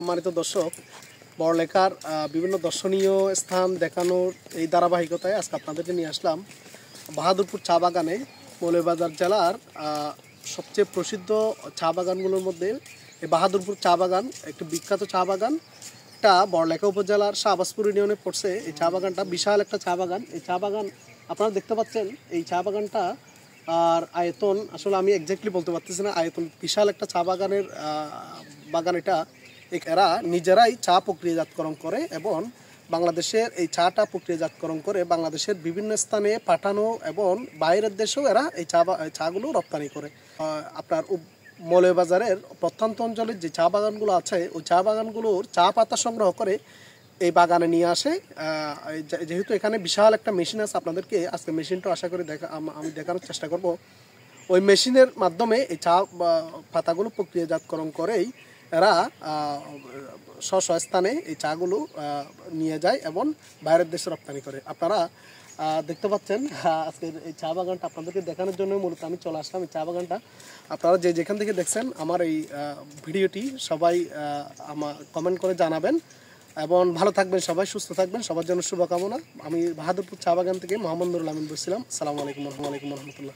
সম্মানিত দর্শক, বড়লেখার বিভিন্ন দর্শনীয় স্থান দেখানোর এই ধারাবাহিকতায় আজকে আপনাদেরকে নিয়ে আসলাম বাহাদুরপুর চা বাগানে। মৌলভীবাজার জেলার সবচেয়ে প্রসিদ্ধ চা বাগানগুলোর মধ্যে এই বাহাদুরপুর চা বাগান একটি বিখ্যাত চা বাগান। এটা বড়লেখা উপজেলার শাহবাজপুর ইউনিয়নে পড়ছে। এই চা বাগানটা বিশাল একটা চা বাগান। এই চা বাগান আপনারা দেখতে পাচ্ছেন। এই চা বাগানটা আর আয়তন আসলে আমি এক্স্যাক্টলি বলতে পারতেছি না। আয়তন বিশাল একটা চা বাগানের বাগান এটা। এরা নিজেরাই চা প্রক্রিয়াজাতকরণ করে এবং বাংলাদেশের এই চাটা প্রক্রিয়াজাতকরণ করে বাংলাদেশের বিভিন্ন স্থানে পাঠানো এবং বাইরের দেশেও এরা এই চাগুলো রপ্তানি করে। আপনার মৌলভীবাজারের প্রত্যন্ত অঞ্চলের যে চা বাগানগুলো আছে ওই চা বাগানগুলোর চা পাতা সংগ্রহ করে এই বাগানে নিয়ে আসে। যেহেতু এখানে বিশাল একটা মেশিন আছে, আপনাদেরকে আজকে মেশিনটা আশা করে আমি দেখানোর চেষ্টা করব। ওই মেশিনের মাধ্যমে এই চা পাতাগুলো প্রক্রিয়াজাতকরণ করেই এরা স্ব স্থানে এই চাগুলো নিয়ে যায় এবং বাইরের দেশে রপ্তানি করে। আপনারা দেখতে পাচ্ছেন আজকের এই চা বাগানটা আপনাদেরকে দেখানোর জন্য মূলত আমি চলে আসলাম। এই চা বাগানটা আপনারা যেখান থেকে দেখছেন আমার এই ভিডিওটি সবাই আমার কমেন্ট করে জানাবেন এবং ভালো থাকবেন, সবাই সুস্থ থাকবেন, সবার জন্য শুভকামনা। আমি বাহাদুরপুর চা বাগান থেকে মোহাম্মদ নুরুল আমিন বলছিলাম। আসসালামু আলাইকুম রহমতুল্লাহ।